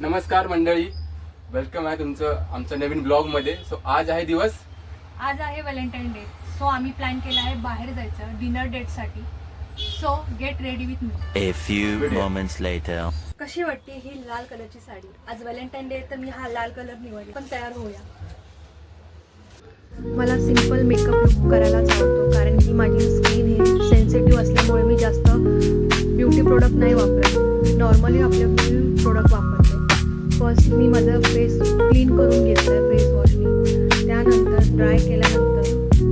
नमस्कार मंडळी, वेलकम आहे तुमचं आमच्या नवीन ब्लॉगमध्ये. सो आज आहे व्हॅलेंटाईन डे. सो आम्ही प्लॅन केला आहे बाहेर जायचं डिनर डेटसाठी. So get ready with me. A few moments later. कशी वाटते ही लाल कलरची साडी? आज व्हॅलेंटाईन डे तर मी हा लाल कलर निवडला. पण तयार होऊया. मला सिंपल मेकअप लुक करायलाच आवडतो, कारण की माझी स्किन हे सेन्सिटिव्ह असल्यामुळे मी जास्त ब्युटी प्रोडक्ट नाही वापरत. नॉर्मली आपले ब्युटी प्रोडक्ट वापरते. फर्स्ट मी माझं फेस क्लीन करून घेतलं आहे फेस वॉशनी. त्यानंतर ड्राय केल्यानंतर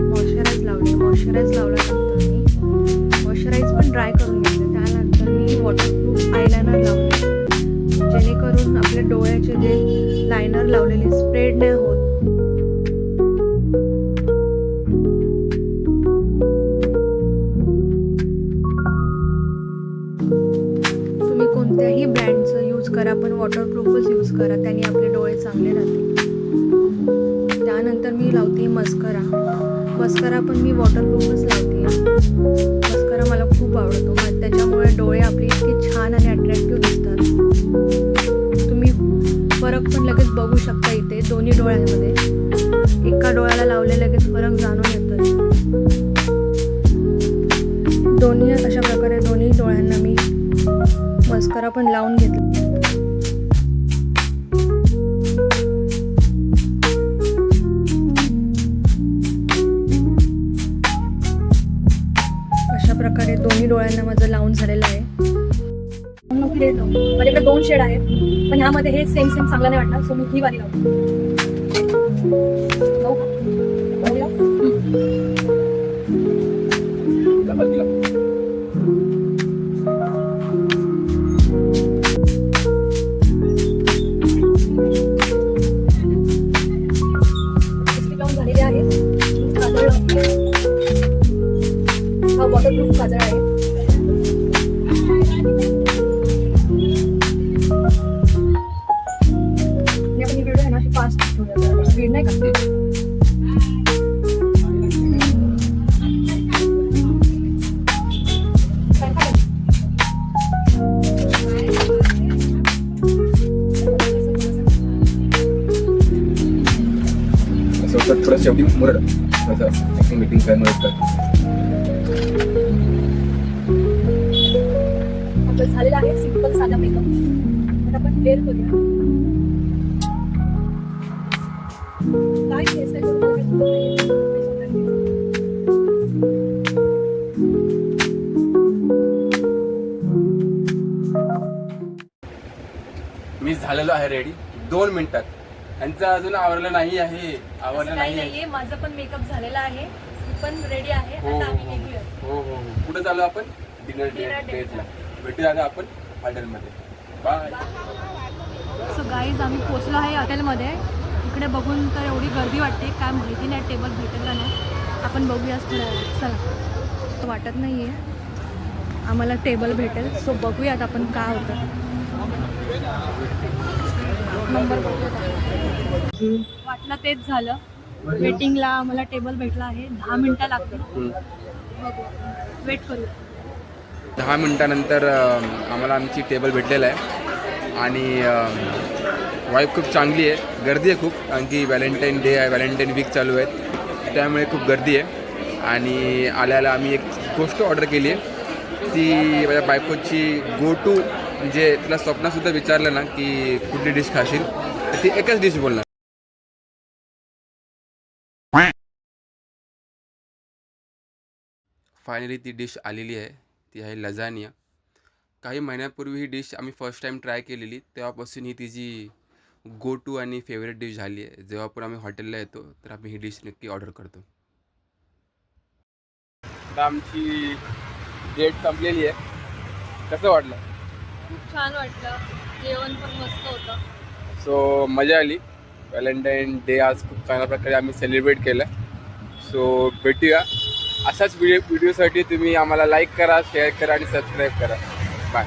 मॉइश्चराईज लावल्यानंतर मी मॉइश्चराईज पण ड्राय करून घेतलं. त्यानंतर मी वॉटरप्रूफ आयलायनर लावले, जेणेकरून आपल्या डोळ्याचे जे लायनर लावलेले स्प्रेड नाही होत. तुम्ही कोणत्याही ब्रँडचं यूज करा, पण वॉटरप्रूफच यूज करा, त्याने आपले डोळे चांगले राहतील. त्यानंतर मी लावते मस्करा पण मी वॉटरप्रूफच लावते. मस्करा मला खूप आवडतो, त्याच्यामुळे डोळे आपले इतके छान आणि अट्रॅक्टिव्ह दिसतात. तुम्ही फरक पण लगेच बघू शकता इथे दोन्ही डोळ्यांमध्ये. एका डोळ्याला लावले लगेच फरक जाणून येतो. दोन्ही अशा प्रकारे दोन्ही डोळ्यांना मी मस्करा पण लावून घेतला. अशा प्रकारे दोन्ही डोळ्यांना माझं लावून झालेलं आहे. माझ्याकडे 2 शेड आहेत, पण ह्यामध्ये हे सेम चांगला नाही वाटणार, सो मी ही वाली लावतो. हा वॉटरप्रूफ काजळ आहे. आपण ही व्हिडिओ आहे ना अशी फास्ट स्पीड नाही का. थोडं शेवटी मुरड मीटिंग काय मदत करतो. आपलं झालेलं आहे सिंपल साधा मेकअप. आता आपण क्लिअर करूया. काय केस आहे मी झालेलो आहे रेडी 2 मिनिटात. यांचं अजून आवरलं नाही आहे. माझं पण मेकअप झालेला आहे, मी पण रेडी आहे. आता आम्ही निघूया. हो. कुठं चालू आपण? डिनर डेटला. भेटूया आता आपण हॉटेलमध्ये. बाय. सो गाईज आम्ही पोचलो आहे हॉटेलमध्ये. इकडे बघून तर एवढी गर्दी वाटते, काय माहिती नाही टेबल भेटेल का नाही. आपण बघूया चला. वाटत नाही आहे आम्हाला टेबल भेटेल, सो बघूयात आपण काय होतं. नंबर वाटलं तेच झालं. वेटिंगला आम्हाला टेबल भेटला आहे. 10 मिनिटं लागतील. बघू, वेट करूया. 10 मिनिटानंतर आम्हाला आमची टेबल भेटलेलं आहे. आणि वाईब खूप चांगली आहे. गर्दी आहे खूप, कारण की व्हॅलेंटाईन डे आहे, व्हॅलेंटाईन वीक चालू आहे, त्यामुळे खूप गर्दी आहे. आणि आल्याला आम्ही एक गोष्ट ऑर्डर केली आहे, ती माझ्या बायकोची गो टू. म्हणजे तुला स्वप्नासुद्धा विचारलं ना की कुठली डिश खाशील, तर ती एकच डिश बोलणार. फायनली ती डिश आलेली आहे. ती आहे लजानिया. काही महिन्यापूर्वी ही डिश आम्ही फर्स्ट टाईम ट्राय केलेली, तेव्हापासून ही तिची गो टू आणि फेवरेट डिश झाली आहे. जेव्हा पण आम्ही हॉटेलला येतो तर आम्ही ही डिश नक्की ऑर्डर करतो. आता आमची डेट संपलेली आहे. कसं वाटलं? खूप छान वाटलं. जेवण पण मस्त होतं. सो मजा आली. व्हॅलेंटाईन डे आज खूप चांगल्या प्रकारे आम्ही सेलिब्रेट केलं. सो भेटूया अशाच व्हिडिओसाठी. तुम्ही आम्हाला लाईक करा, शेअर करा आणि सबस्क्राईब करा. बाय.